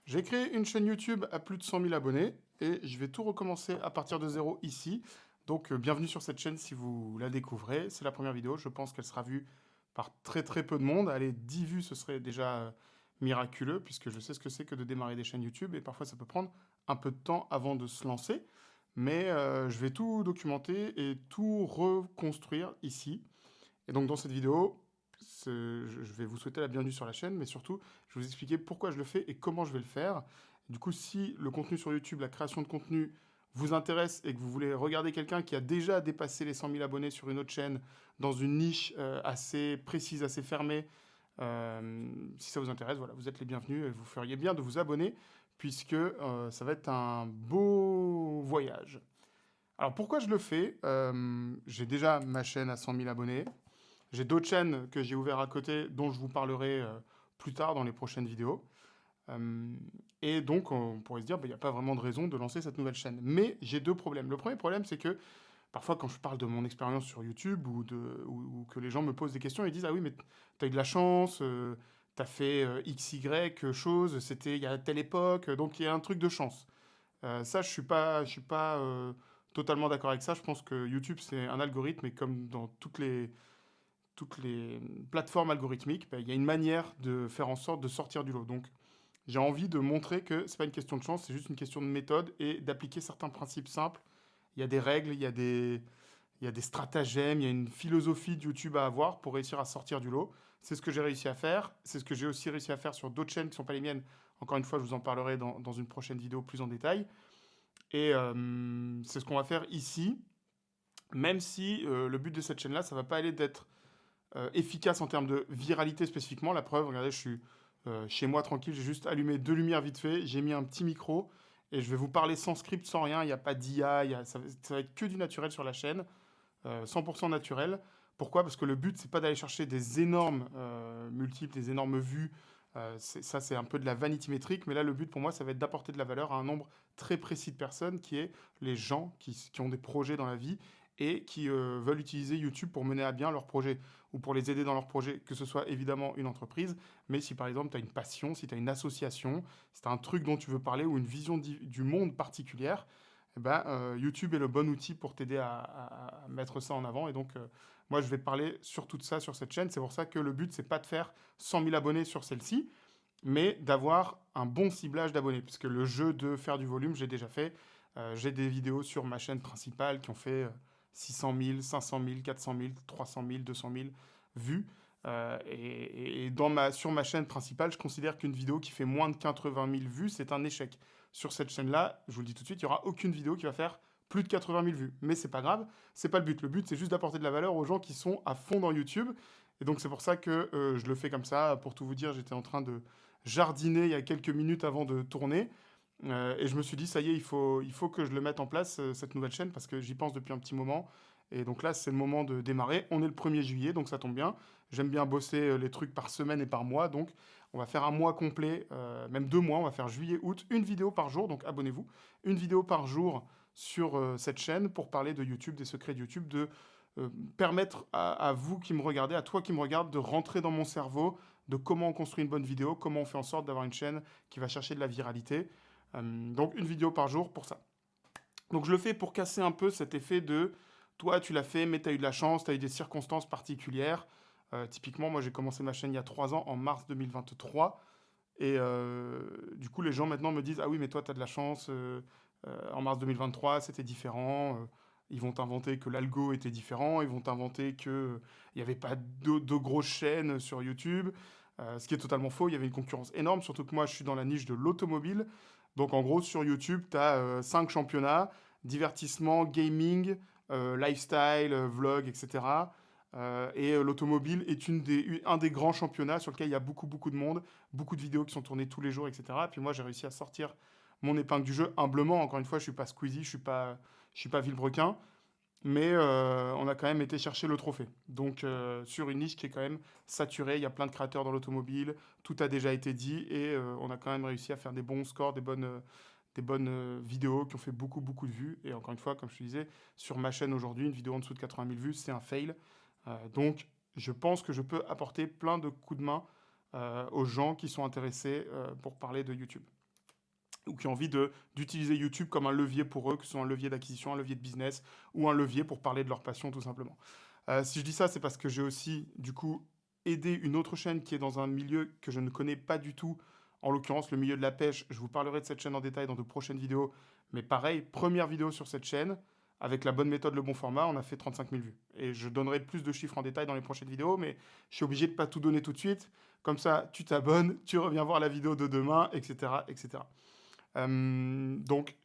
J'ai créé une chaîne YouTube à plus de 100 000 abonnés et je vais tout recommencer à partir de zéro ici. Donc bienvenue sur cette chaîne si vous la découvrez. C'est la première vidéo, je pense qu'elle sera vue par très très peu de monde. Allez, 10 vues, ce serait déjà miraculeux puisque je sais ce que c'est que de démarrer des chaînes YouTube et parfois ça peut prendre un peu de temps avant de se lancer. Mais je vais tout documenter et tout reconstruire ici. Et donc dans cette vidéo, je vais vous souhaiter la bienvenue sur la chaîne, mais surtout, je vais vous expliquer pourquoi je le fais et comment je vais le faire. Du coup, si le contenu sur YouTube, la création de contenu vous intéresse et que vous voulez regarder quelqu'un qui a déjà dépassé les 100 000 abonnés sur une autre chaîne, dans une niche assez précise, assez fermée, si ça vous intéresse, voilà, vous êtes les bienvenus et vous feriez bien de vous abonner puisque ça va être un beau voyage. Alors pourquoi je le fais? J'ai déjà ma chaîne à 100 000 abonnés. J'ai d'autres chaînes que j'ai ouvertes à côté dont je vous parlerai plus tard dans les prochaines vidéos. Euh, et donc on pourrait se dire, bah, il n'y a pas vraiment de raison de lancer cette nouvelle chaîne. Mais j'ai deux problèmes. Le premier problème, c'est que parfois quand je parle de mon expérience sur YouTube ou que les gens me posent des questions, ils disent, ah oui, mais tu as eu de la chance, tu as fait XY chose, c'était il y a telle époque, donc il y a un truc de chance. Ça, je suis pas totalement d'accord avec ça. Je pense que YouTube, c'est un algorithme et comme dans toutes les plateformes algorithmiques, bah, il y a une manière de faire en sorte de sortir du lot. Donc, j'ai envie de montrer que c'est pas une question de chance, c'est juste une question de méthode et d'appliquer certains principes simples. Il y a des règles, il y a des stratagèmes, il y a une philosophie de YouTube à avoir pour réussir à sortir du lot. C'est ce que j'ai réussi à faire. C'est ce que j'ai aussi réussi à faire sur d'autres chaînes qui ne sont pas les miennes. Encore une fois, je vous en parlerai dans une prochaine vidéo plus en détail. Et c'est ce qu'on va faire ici, même si le but de cette chaîne-là, ça va pas aller d'être efficace en termes de viralité spécifiquement. La preuve, regardez, je suis chez moi tranquille, j'ai juste allumé deux lumières vite fait, j'ai mis un petit micro et je vais vous parler sans script, sans rien. Il n'y a pas d'IA, ça va être que du naturel sur la chaîne, 100% naturel. Pourquoi? Parce que le but, c'est pas d'aller chercher des énormes multiples, des énormes vues. Ça, c'est un peu de la vanity métrique, mais là, le but pour moi, ça va être d'apporter de la valeur à un nombre très précis de personnes, qui est les gens qui ont des projets dans la vie et qui veulent utiliser YouTube pour mener à bien leurs projets ou pour les aider dans leurs projets, que ce soit évidemment une entreprise, mais si par exemple tu as une passion, si tu as une association, si tu as un truc dont tu veux parler ou une vision du monde particulière, eh ben, YouTube est le bon outil pour t'aider à mettre ça en avant. Et donc, moi, je vais parler surtout de ça sur cette chaîne. C'est pour ça que le but, c'est pas de faire 100 000 abonnés sur celle-ci, mais d'avoir un bon ciblage d'abonnés. Puisque le jeu de faire du volume, j'ai déjà fait. J'ai des vidéos sur ma chaîne principale qui ont fait 600 000, 500 000, 400 000, 300 000, 200 000 vues. Et sur ma chaîne principale, je considère qu'une vidéo qui fait moins de 80 000 vues, c'est un échec. Sur cette chaîne-là, je vous le dis tout de suite, il n'y aura aucune vidéo qui va faire plus de 80 000 vues. Mais c'est pas grave, c'est pas le but. Le but, c'est juste d'apporter de la valeur aux gens qui sont à fond dans YouTube. Et donc, c'est pour ça que je le fais comme ça. Pour tout vous dire, j'étais en train de jardiner il y a quelques minutes avant de tourner. Et je me suis dit, ça y est, il faut que je le mette en place, cette nouvelle chaîne, parce que j'y pense depuis un petit moment. Et donc là, c'est le moment de démarrer. On est le 1er juillet, donc ça tombe bien. J'aime bien bosser les trucs par semaine et par mois. Donc, on va faire un mois complet, même 2 mois. On va faire juillet, août, une vidéo par jour. Donc, abonnez-vous. Une vidéo par jour sur cette chaîne pour parler de YouTube, des secrets de YouTube, de permettre à vous qui me regardez, à toi qui me regarde, de rentrer dans mon cerveau, de comment on construit une bonne vidéo, comment on fait en sorte d'avoir une chaîne qui va chercher de la viralité. Donc, une vidéo par jour pour ça. Donc, je le fais pour casser un peu cet effet de toi, tu l'as fait, mais tu as eu de la chance, tu as eu des circonstances particulières. Typiquement, moi, j'ai commencé ma chaîne il y a 3 ans, en mars 2023. Et du coup, les gens maintenant me disent, ah oui, mais toi, tu as de la chance. En mars 2023, c'était différent. Ils vont t'inventer que l'algo était différent. Ils vont t'inventer qu'il n'y avait pas de grosses chaînes sur YouTube. Ce qui est totalement faux. Il y avait une concurrence énorme. Surtout que moi, je suis dans la niche de l'automobile. Donc, en gros, sur YouTube, tu as 5 championnats: divertissement, gaming, lifestyle, vlog, etc. L'automobile est un des grands championnats sur lequel il y a beaucoup, beaucoup de monde, beaucoup de vidéos qui sont tournées tous les jours, etc. Et puis moi, j'ai réussi à sortir mon épingle du jeu humblement. Encore une fois, je suis pas Squeezie, je suis pas Villebrequin, mais on a quand même été chercher le trophée. Donc, sur une niche qui est quand même saturée, il y a plein de créateurs dans l'automobile, tout a déjà été dit, et on a quand même réussi à faire des bons scores, des bonnes vidéos qui ont fait beaucoup, beaucoup de vues. Et encore une fois, comme je te disais, sur ma chaîne aujourd'hui, une vidéo en dessous de 80 000 vues, c'est un fail. Donc, je pense que je peux apporter plein de coups de main aux gens qui sont intéressés pour parler de YouTube. ou qui ont envie d'utiliser YouTube comme un levier pour eux, que ce soit un levier d'acquisition, un levier de business ou un levier pour parler de leur passion tout simplement. Si je dis ça, c'est parce que j'ai aussi du coup aidé une autre chaîne qui est dans un milieu que je ne connais pas du tout, en l'occurrence le milieu de la pêche. Je vous parlerai de cette chaîne en détail dans de prochaines vidéos, mais pareil, première vidéo sur cette chaîne, avec la bonne méthode, le bon format, on a fait 35 000 vues. Et je donnerai plus de chiffres en détail dans les prochaines vidéos, mais je suis obligé de ne pas tout donner tout de suite. Comme ça, tu t'abonnes, tu reviens voir la vidéo de demain, etc. etc. Donc,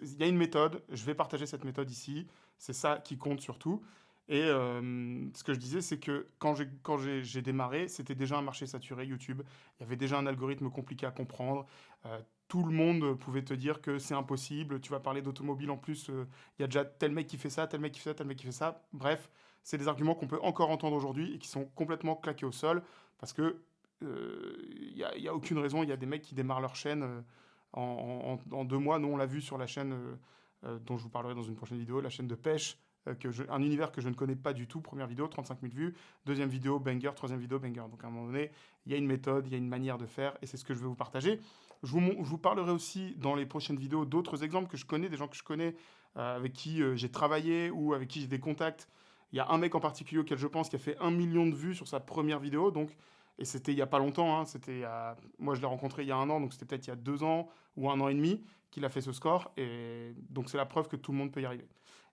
il y a une méthode, je vais partager cette méthode ici, c'est ça qui compte surtout. Et ce que je disais, c'est que quand j'ai démarré, c'était déjà un marché saturé, YouTube. Il y avait déjà un algorithme compliqué à comprendre. Tout le monde pouvait te dire que c'est impossible. Tu vas parler d'automobile en plus, il y a déjà tel mec qui fait ça, tel mec qui fait ça, tel mec qui fait ça. Bref, c'est des arguments qu'on peut encore entendre aujourd'hui et qui sont complètement claqués au sol parce que il y a aucune raison. Il y a des mecs qui démarrent leur chaîne en 2 mois. Nous, on l'a vu sur la chaîne dont je vous parlerai dans une prochaine vidéo, la chaîne de pêche, un univers que je ne connais pas du tout. Première vidéo, 35 000 vues. Deuxième vidéo, banger. Troisième vidéo, banger. Donc à un moment donné, il y a une méthode, il y a une manière de faire, et c'est ce que je vais vous partager. Je vous parlerai aussi dans les prochaines vidéos d'autres exemples que je connais, des gens que je connais, avec qui j'ai travaillé ou avec qui j'ai des contacts. Il y a un mec en particulier auquel je pense qui a fait 1 million de vues sur sa première vidéo, donc, et c'était il n'y a pas longtemps, hein, moi je l'ai rencontré il y a un an, donc c'était peut-être il y a 2 ans ou un an et demi qu'il a fait ce score, et donc c'est la preuve que tout le monde peut y arriver.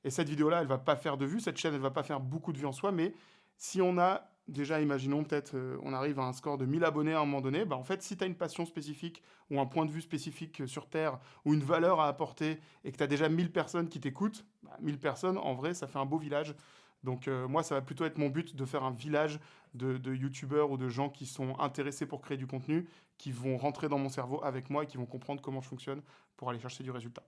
Et cette vidéo-là, elle va pas faire de vues, cette chaîne, elle va pas faire beaucoup de vues en soi, mais si on a, déjà, imaginons peut-être, on arrive à un score de 1000 abonnés à un moment donné, bah en fait, si tu as une passion spécifique ou un point de vue spécifique sur Terre ou une valeur à apporter et que tu as déjà 1000 personnes qui t'écoutent, 1000 personnes, en vrai, ça fait un beau village. Donc moi, ça va plutôt être mon but de faire un village de youtubeurs ou de gens qui sont intéressés pour créer du contenu, qui vont rentrer dans mon cerveau avec moi et qui vont comprendre comment je fonctionne pour aller chercher du résultat.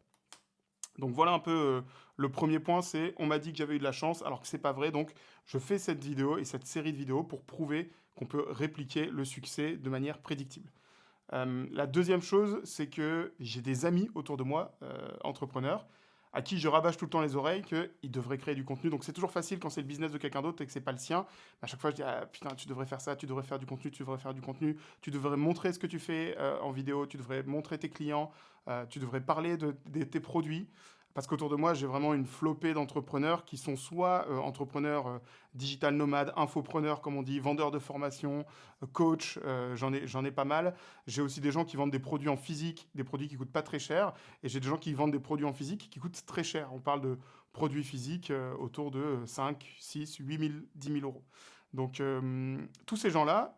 Donc voilà un peu le premier point, c'est on m'a dit que j'avais eu de la chance alors que c'est pas vrai. Donc je fais cette vidéo et cette série de vidéos pour prouver qu'on peut répliquer le succès de manière prédictible. La deuxième chose, c'est que j'ai des amis autour de moi, entrepreneurs, à qui je rabâche tout le temps les oreilles qu'ils devraient créer du contenu. Donc c'est toujours facile quand c'est le business de quelqu'un d'autre et que c'est pas le sien. À chaque fois, je dis ah, putain, tu devrais faire ça, tu devrais faire du contenu, tu devrais faire du contenu, tu devrais montrer ce que tu fais en vidéo, tu devrais montrer tes clients, tu devrais parler de tes produits. Parce qu'autour de moi, j'ai vraiment une flopée d'entrepreneurs qui sont soit entrepreneurs digital nomades, infopreneurs, comme on dit, vendeurs de formation, coach, j'en ai pas mal. J'ai aussi des gens qui vendent des produits en physique, des produits qui coûtent pas très cher. Et j'ai des gens qui vendent des produits en physique qui coûtent très cher. On parle de produits physiques autour de 5, 6, 8 000, 10 000 euros. Donc, tous ces gens-là,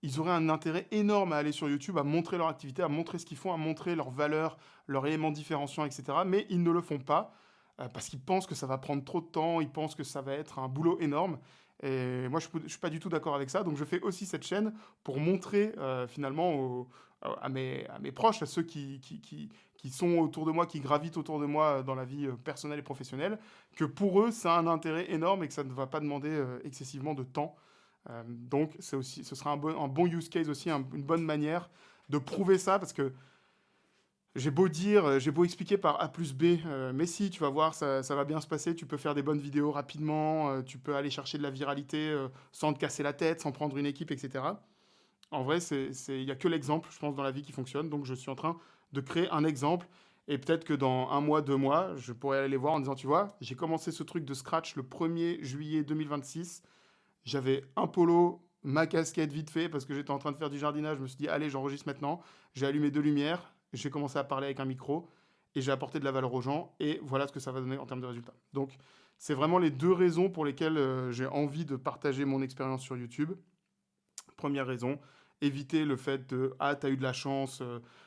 ils auraient un intérêt énorme à aller sur YouTube, à montrer leur activité, à montrer ce qu'ils font, à montrer leurs valeurs, leurs éléments différenciants, etc. Mais ils ne le font pas parce qu'ils pensent que ça va prendre trop de temps, ils pensent que ça va être un boulot énorme. Et moi, je ne suis pas du tout d'accord avec ça. Donc, je fais aussi cette chaîne pour montrer finalement à mes proches, à ceux qui sont autour de moi, qui gravitent autour de moi dans la vie personnelle et professionnelle, que pour eux, ça a un intérêt énorme et que ça ne va pas demander excessivement de temps. Donc, ce sera un bon use case aussi, une bonne manière de prouver ça, parce que j'ai beau dire, j'ai beau expliquer par A plus B, mais si, tu vas voir, ça va bien se passer, tu peux faire des bonnes vidéos rapidement, tu peux aller chercher de la viralité sans te casser la tête, sans prendre une équipe, etc. En vrai, il n'y a que l'exemple, je pense, dans la vie qui fonctionne, donc je suis en train de créer un exemple, et peut-être que dans 1 mois, 2 mois, je pourrais aller voir en disant, tu vois, j'ai commencé ce truc de Scratch le 1er juillet 2026. J'avais un polo, ma casquette vite fait parce que j'étais en train de faire du jardinage. Je me suis dit, allez, j'enregistre maintenant. J'ai allumé 2 lumières, j'ai commencé à parler avec un micro et j'ai apporté de la valeur aux gens. Et voilà ce que ça va donner en termes de résultats. Donc, c'est vraiment les deux raisons pour lesquelles j'ai envie de partager mon expérience sur YouTube. Première raison, éviter le fait de ah, t'as eu de la chance,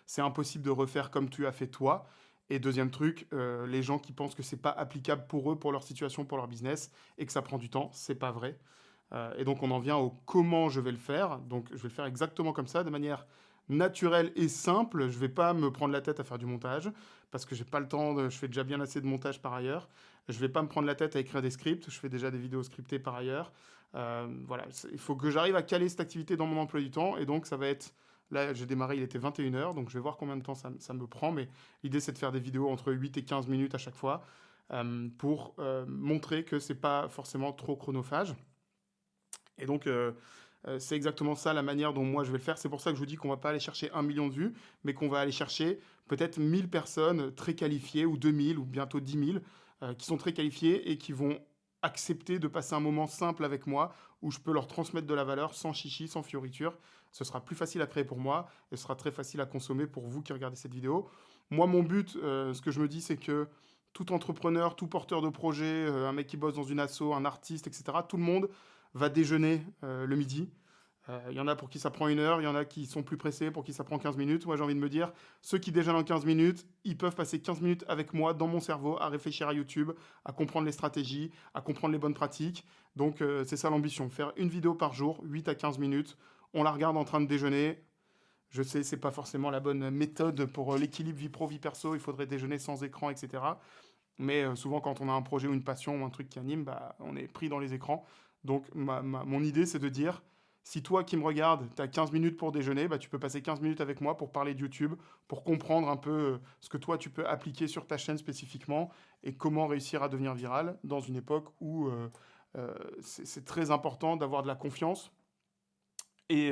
c'est impossible de refaire comme tu as fait toi. Et deuxième truc, les gens qui pensent que c'est pas applicable pour eux, pour leur situation, pour leur business, et que ça prend du temps, c'est pas vrai. Et donc on en vient au comment je vais le faire. Donc je vais le faire exactement comme ça, de manière naturelle et simple. Je vais pas me prendre la tête à faire du montage parce que j'ai pas le temps. Je fais déjà bien assez de montage par ailleurs. Je vais pas me prendre la tête à écrire des scripts. Je fais déjà des vidéos scriptées par ailleurs. Voilà, il faut que j'arrive à caler cette activité dans mon emploi du temps. Et donc ça va être là, j'ai démarré, il était 21 h, donc je vais voir combien de temps ça me prend. Mais l'idée c'est de faire des vidéos entre 8 et 15 minutes à chaque fois pour montrer que c'est pas forcément trop chronophage. Et donc, C'est exactement ça la manière dont moi je vais le faire. C'est pour ça que je vous dis qu'on va pas aller chercher 1 million de vues, mais qu'on va aller chercher peut-être 1000 personnes très qualifiées, ou 2000, ou bientôt 10 000, qui sont très qualifiées et qui vont accepter de passer un moment simple avec moi, où je peux leur transmettre de la valeur sans chichi, sans fioriture. Ce sera plus facile à créer pour moi, et ce sera très facile à consommer pour vous qui regardez cette vidéo. Moi, mon but, ce que je me dis, c'est que tout entrepreneur, tout porteur de projet, un mec qui bosse dans une asso, un artiste, etc., tout le monde va déjeuner le midi. Il y en a pour qui ça prend 1 heure, il y en a qui sont plus pressés, pour qui ça prend 15 minutes. Moi, j'ai envie de me dire, ceux qui déjeunent en 15 minutes, ils peuvent passer 15 minutes avec moi dans mon cerveau à réfléchir à YouTube, à comprendre les stratégies, à comprendre les bonnes pratiques. Donc, c'est ça l'ambition, faire une vidéo par jour, 8 à 15 minutes. On la regarde en train de déjeuner. Je sais, c'est pas forcément la bonne méthode pour l'équilibre vie pro, vie perso. Il faudrait déjeuner sans écran, etc. Mais souvent, quand on a un projet ou une passion ou un truc qui anime, bah, on est pris dans les écrans. Donc, mon idée, c'est de dire, si toi qui me regardes, tu as 15 minutes pour déjeuner, bah, tu peux passer 15 minutes avec moi pour parler de YouTube, pour comprendre un peu ce que toi, tu peux appliquer sur ta chaîne spécifiquement et comment réussir à devenir viral dans une époque où c'est très important d'avoir de la confiance. Et,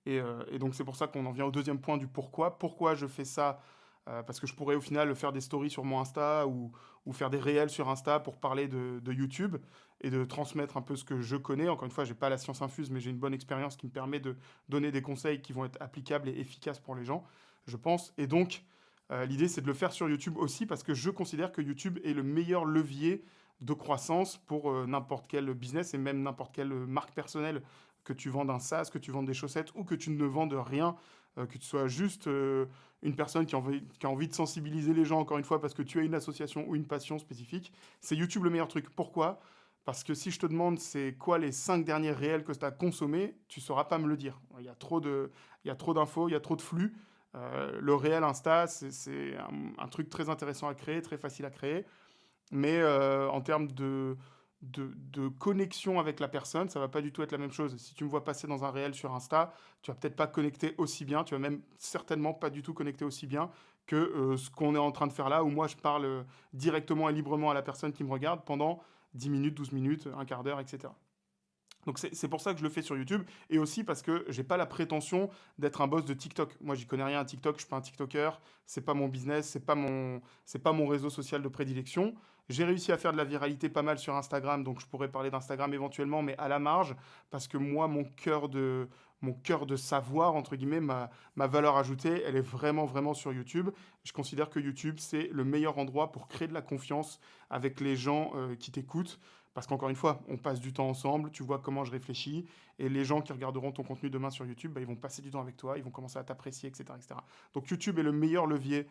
et donc, c'est pour ça qu'on en vient au deuxième point du pourquoi. Pourquoi je fais ça? Parce que je pourrais au final faire des stories sur mon Insta ou faire des réels sur Insta pour parler de YouTube et de transmettre un peu ce que je connais. Encore une fois, j'ai pas la science infuse, mais j'ai une bonne expérience qui me permet de donner des conseils qui vont être applicables et efficaces pour les gens, je pense. Et donc, l'idée, c'est de le faire sur YouTube aussi parce que je considère que YouTube est le meilleur levier de croissance pour n'importe quel business et même n'importe quelle marque personnelle, que tu vendes un SaaS, que tu vendes des chaussettes ou que tu ne vendes rien, que tu sois juste une personne qui a envie de sensibiliser les gens, encore une fois, parce que tu as une association ou une passion spécifique, c'est YouTube le meilleur truc. Pourquoi? Parce que si je te demande c'est quoi les 5 derniers réels que tu as consommés, tu ne sauras pas me le dire. Il y a trop d'infos, il y a trop de flux. Le réel Insta, c'est un truc très intéressant à créer, très facile à créer. Mais en termes de connexion avec la personne, ça va pas du tout être la même chose. Si tu me vois passer dans un réel sur Insta, tu vas peut-être pas connecter aussi bien, tu vas même certainement pas du tout connecter aussi bien que ce qu'on est en train de faire là, où moi je parle directement et librement à la personne qui me regarde pendant 10 minutes, 12 minutes, un quart d'heure, etc. Donc c'est pour ça que je le fais sur YouTube et aussi parce que j'ai pas la prétention d'être un boss de TikTok. Moi, j'y connais rien à TikTok, je suis pas un TikToker, c'est pas mon business, c'est pas mon réseau social de prédilection. J'ai réussi à faire de la viralité pas mal sur Instagram, donc je pourrais parler d'Instagram éventuellement, mais à la marge, parce que moi, mon cœur de savoir, entre guillemets, ma valeur ajoutée, elle est vraiment, vraiment sur YouTube. Je considère que YouTube, c'est le meilleur endroit pour créer de la confiance avec les gens qui t'écoutent. Parce qu'encore une fois, on passe du temps ensemble, tu vois comment je réfléchis, et les gens qui regarderont ton contenu demain sur YouTube, bah, ils vont passer du temps avec toi, ils vont commencer à t'apprécier, etc., etc. Donc YouTube est le meilleur levier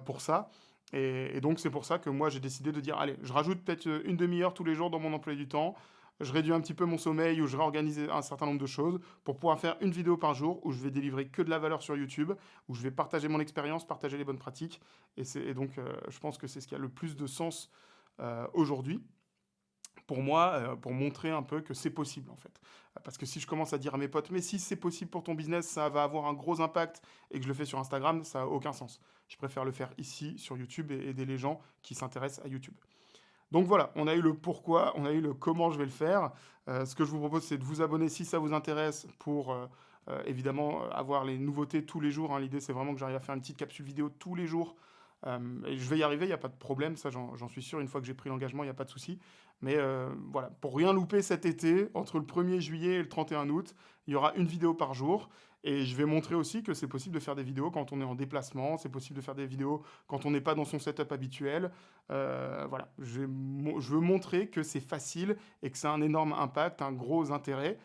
pour ça. Et donc c'est pour ça que moi j'ai décidé de dire, allez, je rajoute peut-être une demi-heure tous les jours dans mon emploi du temps, je réduis un petit peu mon sommeil ou je réorganise un certain nombre de choses pour pouvoir faire une vidéo par jour où je vais délivrer que de la valeur sur YouTube, où je vais partager mon expérience, partager les bonnes pratiques. Et donc je pense que c'est ce qui a le plus de sens aujourd'hui pour moi, pour montrer un peu que c'est possible en fait. Parce que si je commence à dire à mes potes, mais si c'est possible pour ton business, ça va avoir un gros impact et que je le fais sur Instagram, ça n'a aucun sens. Je préfère le faire ici sur YouTube et aider les gens qui s'intéressent à YouTube. Donc voilà, on a eu le pourquoi, on a eu le comment je vais le faire. Ce que je vous propose, c'est de vous abonner si ça vous intéresse pour évidemment avoir les nouveautés tous les jours, hein. L'idée, c'est vraiment que j'arrive à faire une petite capsule vidéo tous les jours. Et je vais y arriver, il n'y a pas de problème, ça j'en suis sûr, une fois que j'ai pris l'engagement, il n'y a pas de souci. Mais voilà, pour rien louper cet été, entre le 1er juillet et le 31 août, il y aura une vidéo par jour. Et je vais montrer aussi que c'est possible de faire des vidéos quand on est en déplacement, c'est possible de faire des vidéos quand on n'est pas dans son setup habituel. Voilà, je veux montrer que c'est facile et que ça a un énorme impact, un gros intérêt.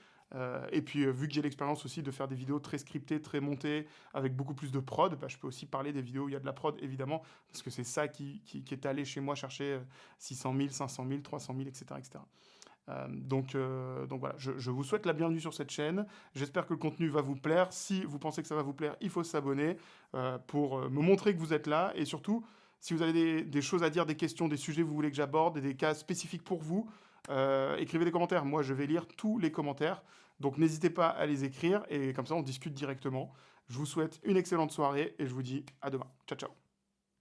Et puis, vu que j'ai l'expérience aussi de faire des vidéos très scriptées, très montées, avec beaucoup plus de prod, bah, je peux aussi parler des vidéos où il y a de la prod, évidemment, parce que c'est ça qui est allé chez moi chercher 600 000, 500 000, 300 000, etc. etc. Donc voilà, je vous souhaite la bienvenue sur cette chaîne. J'espère que le contenu va vous plaire. Si vous pensez que ça va vous plaire, il faut s'abonner pour me montrer que vous êtes là. Et surtout, si vous avez des choses à dire, des questions, des sujets que vous voulez que j'aborde, des cas spécifiques pour vous, écrivez des commentaires. Moi, je vais lire tous les commentaires. Donc n'hésitez pas à les écrire et comme ça, on discute directement. Je vous souhaite une excellente soirée et je vous dis à demain. Ciao, ciao.